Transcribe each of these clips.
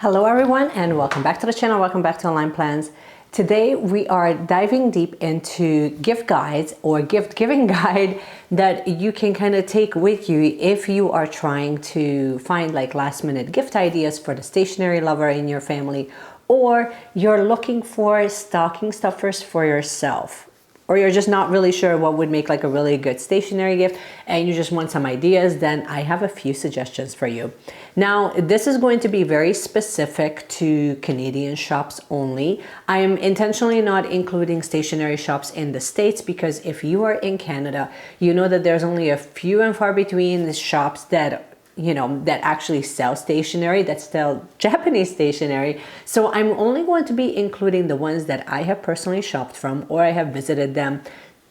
Hello everyone and welcome back to the channel, welcome back to Online Plans. Today we are diving deep into gift guides or gift giving guide that you can kind of take with you if you are trying to find like last minute gift ideas for the stationery lover in your family, or you're looking for stocking stuffers for yourself. Or you're just not really sure what would make like a really good stationery gift and you just want some ideas, then I have a few suggestions for you. Now, this is going to be very specific to Canadian shops only. I am intentionally not including stationery shops in the States because if you are in Canada, you know that there's only a few and far between the shops that that actually sell stationery, that sell Japanese stationery. So I'm only going to be including the ones that I have personally shopped from or I have visited them.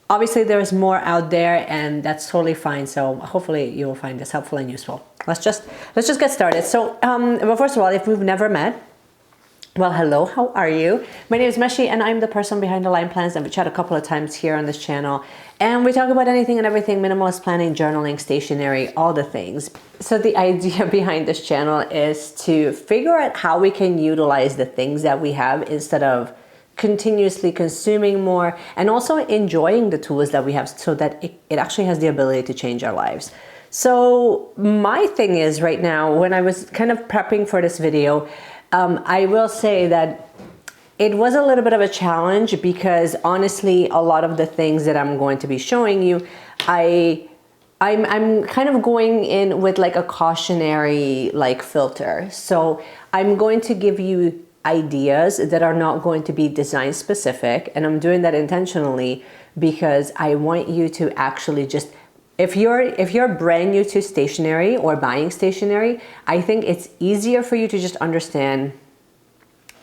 Obviously there's more out there and that's totally fine. So hopefully you will find this helpful and useful. Let's just get started. So, well, first of all, if we've never met, well, hello, how are you? My name is Meshi and I'm the person behind Online Plans, and we chat a couple of times here on this channel and we talk about anything and everything, minimalist planning, journaling, stationery, all the things. So the idea behind this channel is to figure out how we can utilize the things that we have instead of continuously consuming more, and also enjoying the tools that we have so that it actually has the ability to change our lives. So my thing is right now, when I was kind of prepping for this video, I will say that it was a little bit of a challenge because honestly, a lot of the things that I'm going to be showing you, I'm kind of going in with like a cautionary like filter. So I'm going to give you ideas that are not going to be design specific, and I'm doing that intentionally because I want you to actually just, if you're brand new to stationery or buying stationery, I think it's easier for you to just understand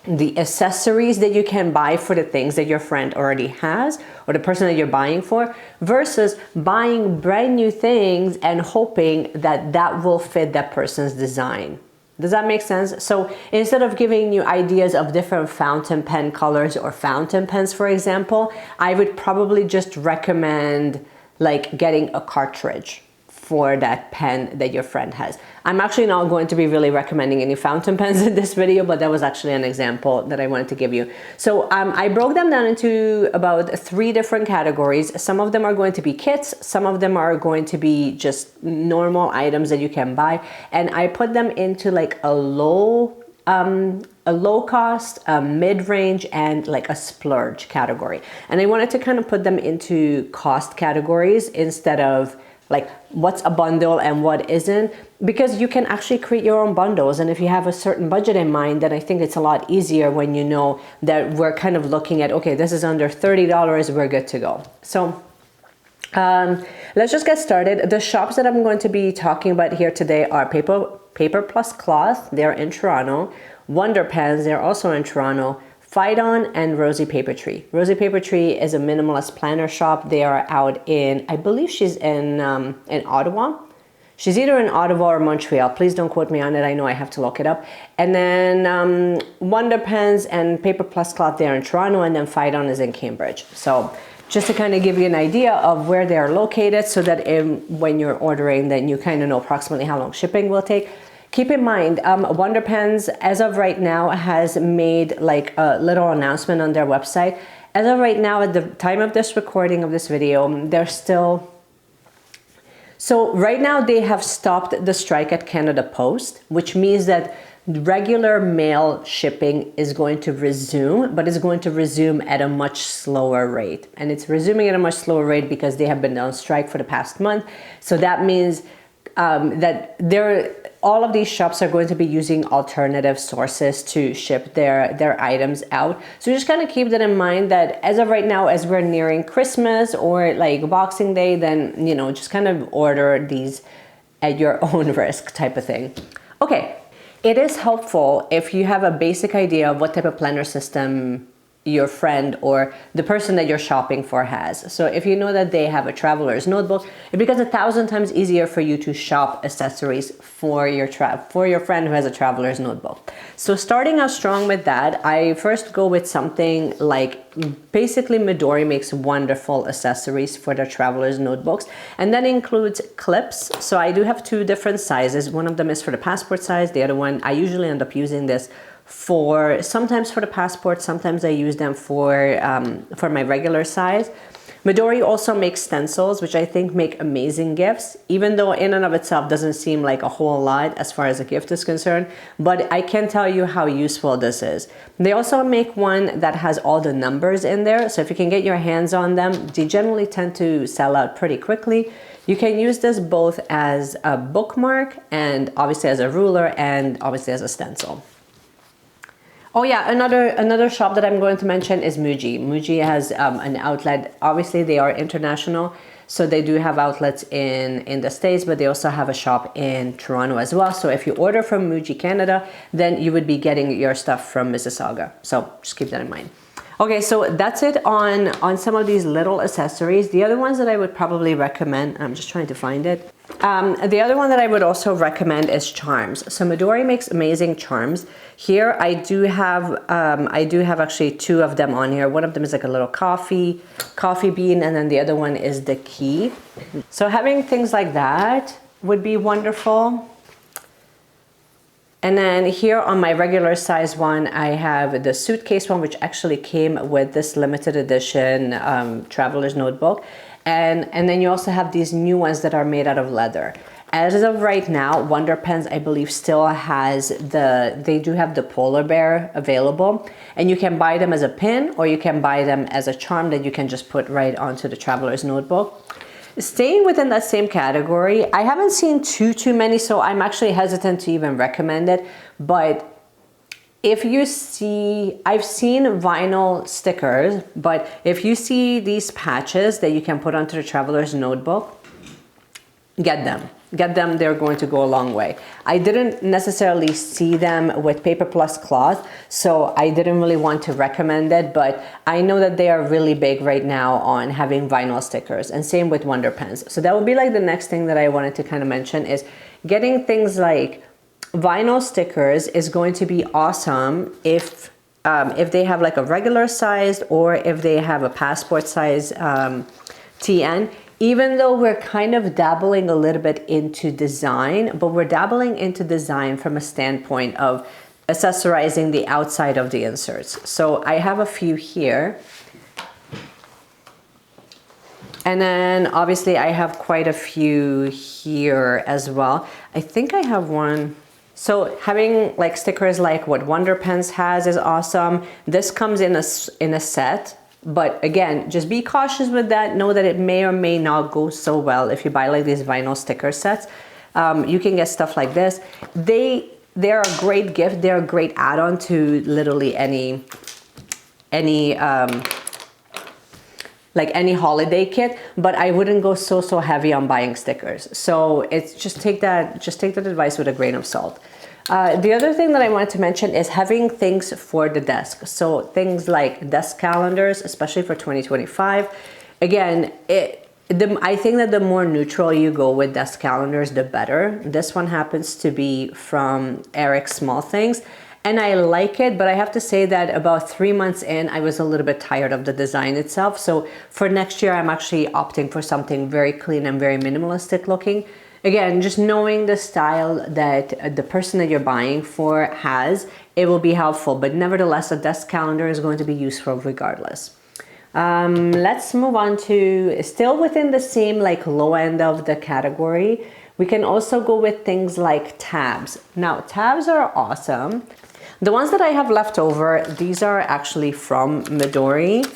the accessories that you can buy for the things that your friend already has or the person that you're buying for, versus buying brand new things and hoping that that will fit that person's design. Does that make sense? So instead of giving you ideas of different fountain pen colors or fountain pens, for example, I would probably just recommend like getting a cartridge for that pen that your friend has. I'm actually not going to be really recommending any fountain pens in this video, but that was actually an example that I wanted to give you. So I broke them down into about 3 different categories. Some of them are going to be kits, some of them are going to be just normal items that you can buy, and I put them into like a low cost, a mid-range, and like a splurge category. And I wanted to kind of put them into cost categories instead of like what's a bundle and what isn't, because you can actually create your own bundles. And if you have a certain budget in mind, then I think it's a lot easier when you know that we're kind of looking at, okay, this is under $30, we're good to go. So let's just get started. The shops that I'm going to be talking about here today are Paper Plus Cloth, they're in Toronto. Wonder Pens, they're also in Toronto. Phaidon and Rosie Paper Tree. Rosie Paper Tree is a minimalist planner shop. They are out in, I believe she's in Ottawa. She's either in Ottawa or Montreal. Please don't quote me on it. I know I have to look it up. And then Wonder Pens and Paper Plus Cloth, they're in Toronto, and then Phaidon is in Cambridge. So just to kind of give you an idea of where they're located so that when you're ordering, then you kind of know approximately how long shipping will take. Keep in mind, Wonder Pens, as of right now, has made like a little announcement on their website. As of right now, at the time of this recording of this video, they're still... So right now they have stopped the strike at Canada Post, which means that regular mail shipping is going to resume, but it's going to resume at a much slower rate. And it's resuming at a much slower rate because they have been on strike for the past month. So that means that all of these shops are going to be using alternative sources to ship their items out. So just kind of keep that in mind, that as of right now, as we're nearing Christmas or like Boxing Day, then, just kind of order these at your own risk type of thing. Okay, it is helpful if you have a basic idea of what type of planner system your friend or the person that you're shopping for has. So if you know that they have a traveler's notebook, it becomes 1,000 times easier for you to shop accessories for your friend who has a traveler's notebook. So starting out strong with that, I first go with something like, basically Midori makes wonderful accessories for their traveler's notebooks, and that includes clips. So I do have two different sizes. One of them is for the passport size. The other one, I usually end up using this sometimes for the passport, sometimes I use them for my regular size. Midori also makes stencils, which I think make amazing gifts, even though in and of itself doesn't seem like a whole lot as far as a gift is concerned, but I can tell you how useful this is. They also make one that has all the numbers in there, so if you can get your hands on them, they generally tend to sell out pretty quickly. You can use this both as a bookmark and obviously as a ruler and obviously as a stencil. Oh yeah, another shop that I'm going to mention is Muji. Muji has an outlet. Obviously, they are international, so they do have outlets in the States, but they also have a shop in Toronto as well. So if you order from Muji Canada, then you would be getting your stuff from Mississauga. So just keep that in mind. Okay, so that's it on some of these little accessories. The other ones that I would probably recommend, I'm just trying to find it. The other one that I would also recommend is charms. So Midori makes amazing charms. Here I do have actually two of them on here. One of them is like a little coffee bean, and then the other one is the key. So having things like that would be wonderful. And then here on my regular size one, I have the suitcase one, which actually came with this limited edition traveler's notebook. And then you also have these new ones that are made out of leather. As of right now, Wonder Pens, I believe, still has they do have the polar bear available. And you can buy them as a pin, or you can buy them as a charm that you can just put right onto the traveler's notebook. Staying within that same category, I haven't seen too many, so I'm actually hesitant to even recommend it. But if you see, I've seen vinyl stickers, but if you see these patches that you can put onto the traveler's notebook, get them. Get them, they're going to go a long way. I didn't necessarily see them with paper plus cloth, so I didn't really want to recommend it, but I know that they are really big right now on having vinyl stickers, and same with Wonder Pens. So that would be like the next thing that I wanted to kind of mention is getting things like vinyl stickers is going to be awesome if they have like a regular size or if they have a passport size TN. Even though we're kind of dabbling a little bit into design, but we're dabbling into design from a standpoint of accessorizing the outside of the inserts. So I have a few here. And then obviously I have quite a few here as well. I think I have one. So having like stickers like what Wonder Pens has is awesome. This comes in a set. But again, just be cautious with that. Know that it may or may not go so well if you buy like these vinyl sticker sets. You can get stuff like this. They're a great gift. They're a great add-on to literally any holiday kit. But I wouldn't go so heavy on buying stickers. So it's just take that advice with a grain of salt. The other thing that I wanted to mention is having things for the desk. So things like desk calendars, especially for 2025. Again, I think that the more neutral you go with desk calendars, the better. This one happens to be from Eric Small Things, and I like it, but I have to say that about 3 months in, I was a little bit tired of the design itself. So for next year, I'm actually opting for something very clean and very minimalistic looking. Again, just knowing the style that the person that you're buying for has, it will be helpful. But nevertheless, a desk calendar is going to be useful regardless. Let's move on to, still within the same like low end of the category, we can also go with things like tabs. Now, tabs are awesome. The ones that I have left over, these are actually from Midori.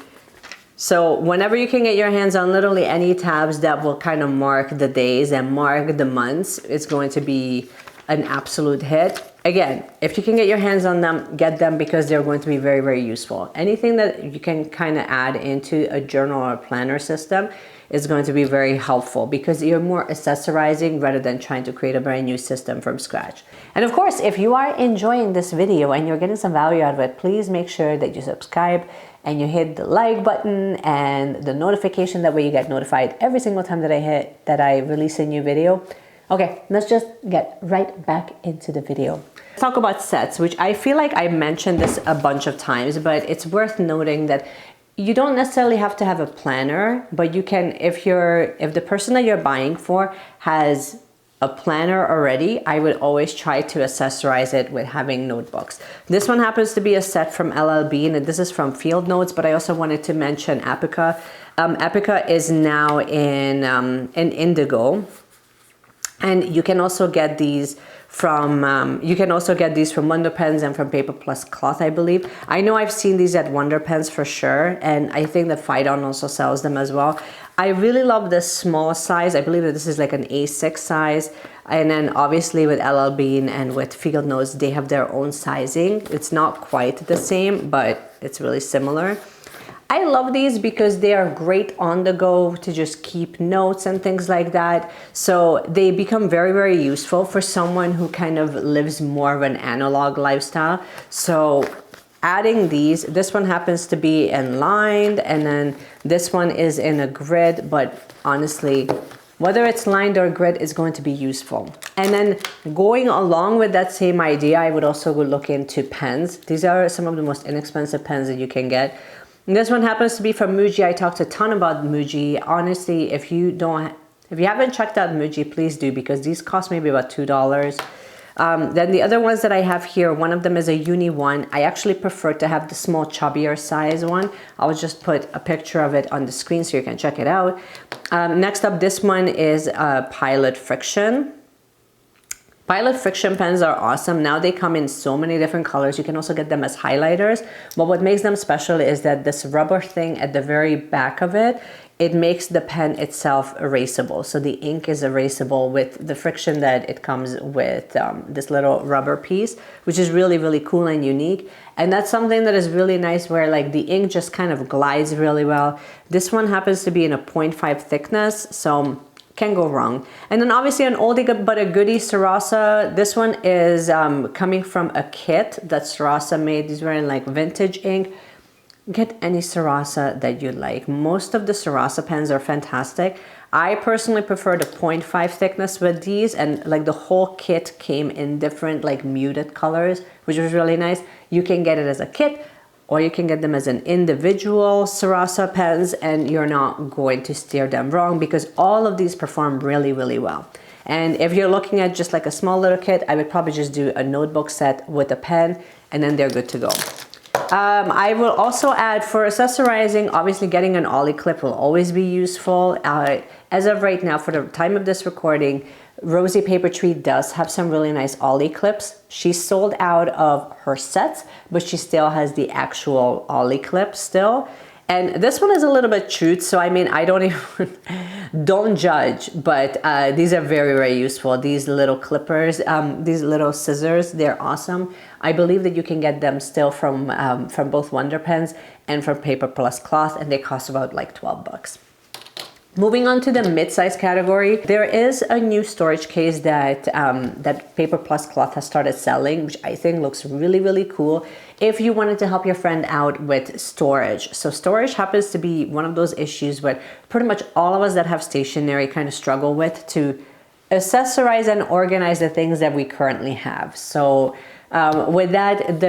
So whenever you can get your hands on literally any tabs that will kind of mark the days and mark the months, it's going to be an absolute hit. Again, if you can get your hands on them, get them because they're going to be very, very useful. Anything that you can kind of add into a journal or planner system is going to be very helpful because you're more accessorizing rather than trying to create a brand new system from scratch. And of course, if you are enjoying this video and you're getting some value out of it, please make sure that you subscribe and you hit the like button and the notification. That way you get notified every single time that I release a new video. Okay, let's just get right back into the video. Let's talk about sets, which I feel like I mentioned this a bunch of times, but it's worth noting that you don't necessarily have to have a planner, but you can, if the person that you're buying for has a planner already, I would always try to accessorize it with having notebooks. This one happens to be a set from LL Bean, and this is from Field Notes, but I also wanted to mention Epica. Epica is now in indigo, and you can also get these from Wonder Pens and from Paper Plus Cloth, I believe. I know I've seen these at Wonder Pens for sure, and I think that Phaidon also sells them as well. I really love this small size. I believe that this is like an A6 size. And then obviously with LL Bean and with Field Notes, they have their own sizing. It's not quite the same, but it's really similar. I love these because they are great on the go to just keep notes and things like that. So they become very, very useful for someone who kind of lives more of an analog lifestyle. So adding these, this one happens to be in lined, and then this one is in a grid, but honestly, whether it's lined or grid is going to be useful. And then going along with that same idea, I would also look into pens. These are some of the most inexpensive pens that you can get. And this one happens to be from Muji. I talked a ton about Muji. Honestly, if you haven't checked out Muji, please do, because these cost maybe about $2. Then the other ones that I have here, one of them is a uni one. I actually prefer to have the small chubbier size one. I'll just put a picture of it on the screen so you can check it out. Next up, this one is Pilot Friction. Pilot Friction pens are awesome. Now they come in so many different colors. You can also get them as highlighters. But what makes them special is that this rubber thing at the very back of it, it makes the pen itself erasable. So the ink is erasable with the friction that it comes with this little rubber piece, which is really, really cool and unique. And that's something that is really nice where like the ink just kind of glides really well. This one happens to be in a 0.5 thickness, so can go wrong. And then obviously an oldie but a goodie, Sarasa. This one is coming from a kit that Sarasa made. These were in like vintage ink. Get any Sarasa that you like. Most of the Sarasa pens are fantastic. I personally prefer the 0.5 thickness with these, and like the whole kit came in different like muted colors, which was really nice. You can get it as a kit, or you can get them as an individual Sarasa pens, and you're not going to steer them wrong because all of these perform really, really well. And if you're looking at just like a small little kit, I would probably just do a notebook set with a pen, and then they're good to go. I will also add for accessorizing, obviously getting an ollie clip will always be useful. As of right now, for the time of this recording, Rosie Papertree does have some really nice ollie clips. She sold out of her sets, but she still has the actual ollie clip still. And this one is a little bit chewed, so I mean, I don't even, don't judge, but these are very, very useful. These little clippers, these little scissors, they're awesome. I believe that you can get them still from both Wonder Pens and from Paper Plus Cloth, and they cost about like 12 bucks. Moving on to the mid-size category, there is a new storage case that that Paper Plus Cloth has started selling, which I think looks really, really cool if you wanted to help your friend out with storage. So storage happens to be one of those issues where pretty much all of us that have stationery kind of struggle with to accessorize and organize the things that we currently have. So with that,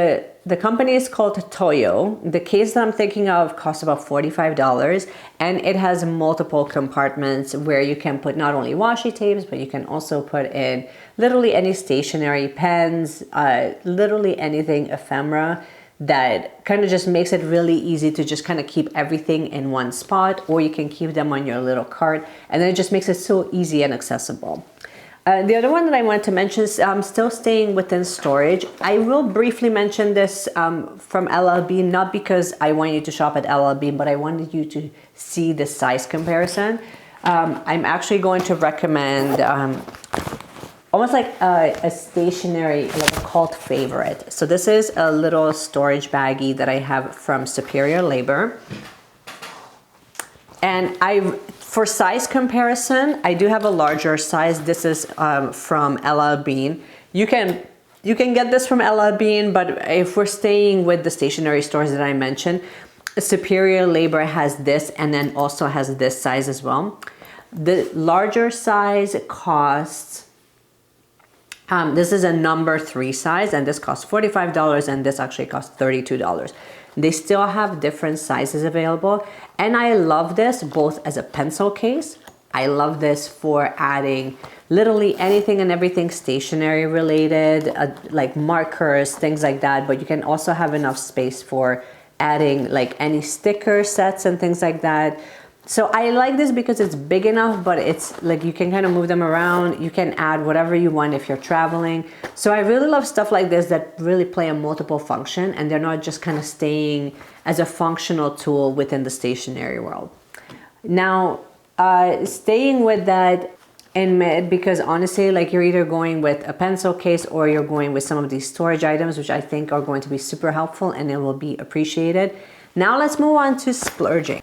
the company is called Toyo. The case that I'm thinking of costs about $45, and it has multiple compartments where you can put not only washi tapes, but you can also put in literally any stationery, pens, literally anything ephemera that kind of just makes it really easy to just kind of keep everything in one spot, or you can keep them on your little cart, and then it just makes it so easy and accessible. The other one that I wanted to mention is still staying within storage. I will briefly mention this from LL Bean, not because I want you to shop at LL Bean, but I wanted you to see the size comparison. I'm actually going to recommend almost like a stationery, like a cult favorite. So this is a little storage baggie that I have from Superior Labor. And for size comparison, I do have a larger size. This is from LL Bean. You can get this from LL Bean, but if we're staying with the stationery stores that I mentioned, Superior Labor has this and then also has this size as well. The larger size costs, this is a number 3 size, and this costs $45, and this actually costs $32. They still have different sizes available, and I love this both as a pencil case. I love this for adding literally anything and everything stationery related, like markers, things like that, but you can also have enough space for adding like any sticker sets and things like that. So I like this because it's big enough, but it's like you can kind of move them around. You can add whatever you want if you're traveling. So I really love stuff like this that really play a multiple function, and they're not just kind of staying as a functional tool within the stationery world. Now, staying with that in mid, because honestly, like you're either going with a pencil case or you're going with some of these storage items, which I think are going to be super helpful and it will be appreciated. Now let's move on to splurging.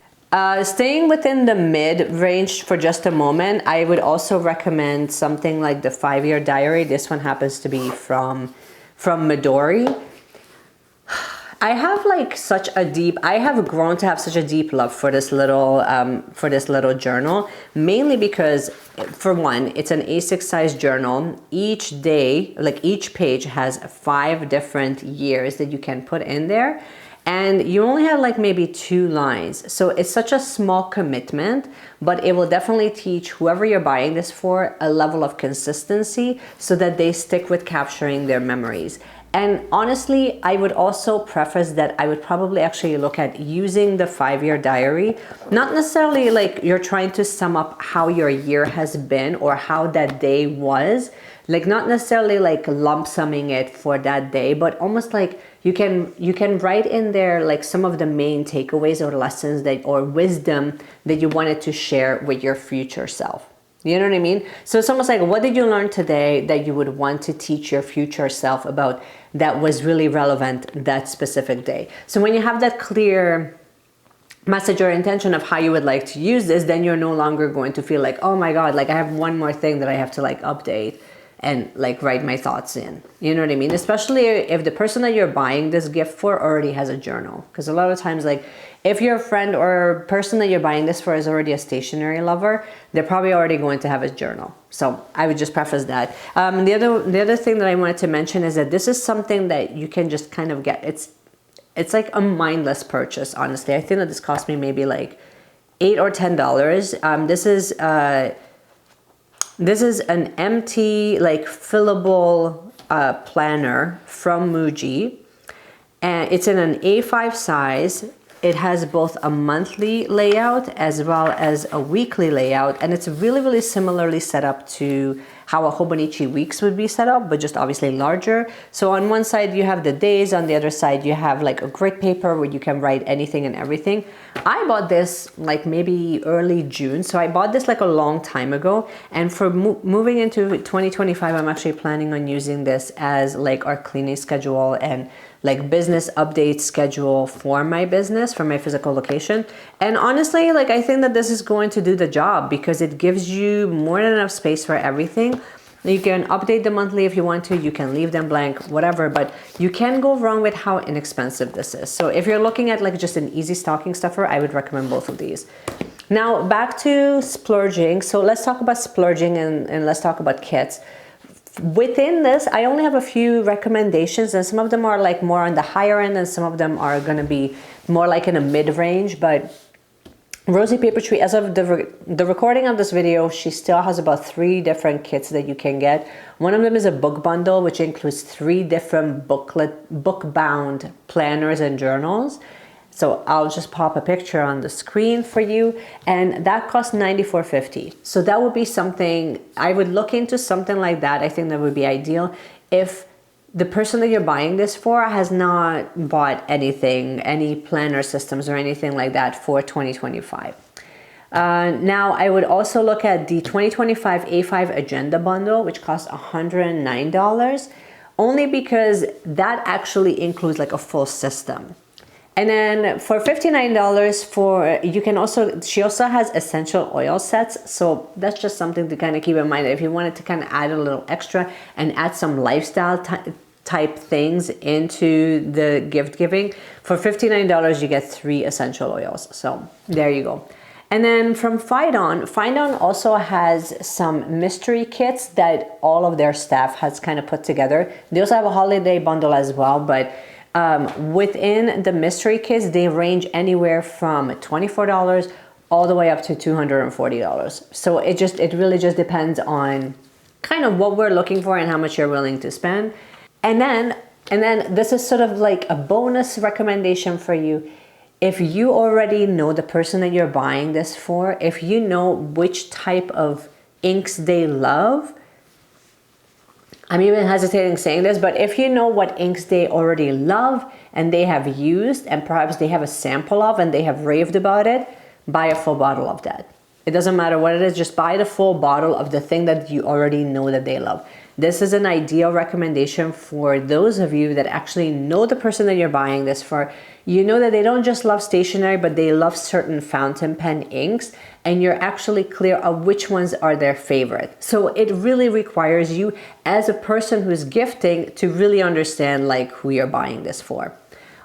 Staying within the mid range for just a moment, I would also recommend something like the 5-year diary. This one happens to be from Midori. I have grown to have such a deep love for this little journal, mainly because, for one, it's an A6 size journal. Each day, like each page has 5 different years that you can put in there. And you only have like maybe 2 lines. So it's such a small commitment, but it will definitely teach whoever you're buying this for a level of consistency so that they stick with capturing their memories. And honestly, I would also preface that I would probably actually look at using the 5-year diary, not necessarily like you're trying to sum up how your year has been or how that day was, like not necessarily like lump summing it for that day, but almost like you can write in there like some of the main takeaways or lessons or wisdom that you wanted to share with your future self. You know what I mean? So it's almost like, what did you learn today that you would want to teach your future self about that was really relevant that specific day? So when you have that clear message or intention of how you would like to use this, then you're no longer going to feel like, oh my God, like I have one more thing that I have to like update and like write my thoughts in. You know what I mean? Especially if the person that you're buying this gift for already has a journal. Because a lot of times, like if your friend or person that you're buying this for is already a stationery lover, they're probably already going to have a journal. So I would just preface that. The other thing that I wanted to mention is that this is something that you can just kind of get. It's like a mindless purchase, honestly. I think that this cost me maybe like $8 or $10. This is an empty, like fillable planner from Muji, and it's in an A5 size. It has both a monthly layout as well as a weekly layout, and it's really, really similarly set up to how a Hobonichi Weeks would be set up, but just obviously larger. So on one side you have the days, on the other side you have like a grid paper where you can write anything and everything. I bought this like maybe early June, so I bought this like a long time ago, and for moving into 2025, I'm actually planning on using this as like our cleaning schedule and like business update schedule for my business, for my physical location. And honestly, like I think that this is going to do the job because it gives you more than enough space for everything. You can update them monthly if you want to, you can leave them blank, whatever, but you can't go wrong with how inexpensive this is. So if you're looking at like just an easy stocking stuffer, I would recommend both of these. Now back to splurging. So let's talk about splurging and let's talk about kits. Within this, I only have a few recommendations, and some of them are like more on the higher end and some of them are going to be more like in a mid-range. But Rosie Paper Tree, as of the recording of this video, she still has about 3 different kits that you can get. One of them is a book bundle, which includes 3 different book-bound planners and journals. So I'll just pop a picture on the screen for you, and that costs $94.50. So that would be something, I would look into something like that. I think that would be ideal if the person that you're buying this for has not bought anything, any planner systems or anything like that for 2025. Now, I would also look at the 2025 A5 Agenda Bundle, which costs $109, only because that actually includes like a full system. And then for $59 you can also, she also has essential oil sets. So that's just something to kind of keep in mind, that if you wanted to kind of add a little extra and add some lifestyle type things into the gift giving, for $59 you get 3 essential oils. So there you go. And then from Fidon also has some mystery kits that all of their staff has kind of put together. They also have a holiday bundle as well, but within the mystery kits, they range anywhere from $24 all the way up to $240. So it really just depends on kind of what we're looking for and how much you're willing to spend. And then this is sort of like a bonus recommendation for you. If you already know the person that you're buying this for, if you know which type of inks they love, I'm even hesitating saying this, but if you know what inks they already love and they have used and perhaps they have a sample of and they have raved about it, buy a full bottle of that. It doesn't matter what it is, just buy the full bottle of the thing that you already know that they love. This is an ideal recommendation for those of you that actually know the person that you're buying this for. You know that they don't just love stationery, but they love certain fountain pen inks, and you're actually clear of which ones are their favorite. So it really requires you as a person who's gifting to really understand like who you're buying this for.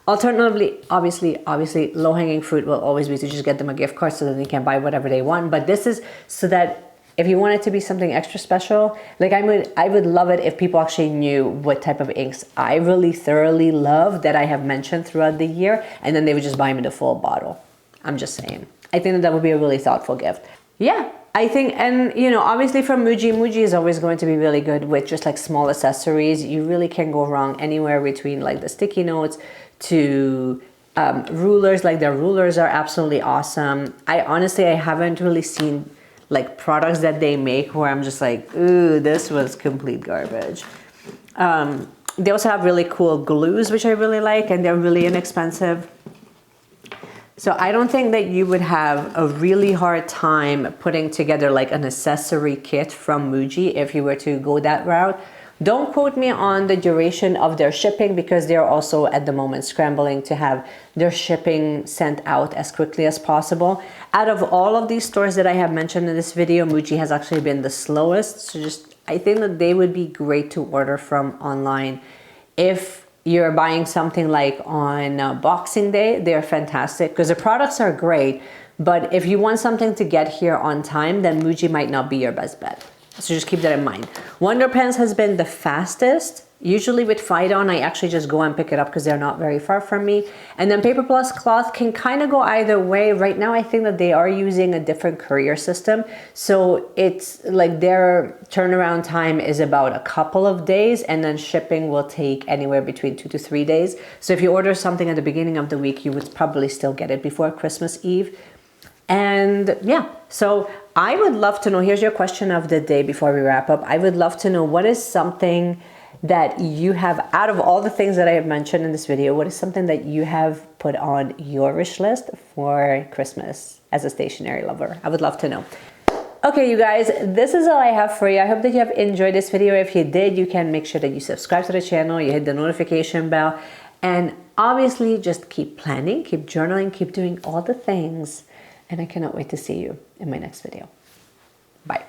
Alternatively, obviously, low-hanging fruit will always be to just get them a gift card so that they can buy whatever they want. But this is so that if you want it to be something extra special, like I would love it if people actually knew what type of inks I really thoroughly love that I have mentioned throughout the year, and then they would just buy me the full bottle. I'm just saying. I think that would be a really thoughtful gift. Yeah, I think, and you know, obviously from Muji is always going to be really good with just like small accessories. You really can't go wrong anywhere between like the sticky notes to rulers. Like their rulers are absolutely awesome. I haven't really seen like products that they make where I'm just like, ooh, this was complete garbage. They also have really cool glues, which I really like, and they're really inexpensive. So I don't think that you would have a really hard time putting together like an accessory kit from Muji if you were to go that route. Don't quote me on the duration of their shipping, because they're also at the moment scrambling to have their shipping sent out as quickly as possible. Out of all of these stores that I have mentioned in this video, Muji has actually been the slowest. So I think that they would be great to order from online. If you're buying something like on Boxing Day, they're fantastic because the products are great. But if you want something to get here on time, then Muji might not be your best bet. So just keep that in mind. Wonder Pens has been the fastest. Usually with Fidon, I actually just go and pick it up because they're not very far from me. And then Paper Plus Cloth can kind of go either way. Right now, I think that they are using a different courier system. So it's like their turnaround time is about a couple of days, and then shipping will take anywhere between 2 to 3 days. So if you order something at the beginning of the week, you would probably still get it before Christmas Eve. And yeah, so I would love to know, here's your question of the day before we wrap up. I would love to know, what is something that you have, out of all the things that I have mentioned in this video, what is something that you have put on your wish list for Christmas as a stationery lover? I would love to know. Okay, you guys, this is all I have for you. I hope that you have enjoyed this video. If you did, you can make sure that you subscribe to the channel, you hit the notification bell, and obviously just keep planning, keep journaling, keep doing all the things. And I cannot wait to see you in my next video. Bye.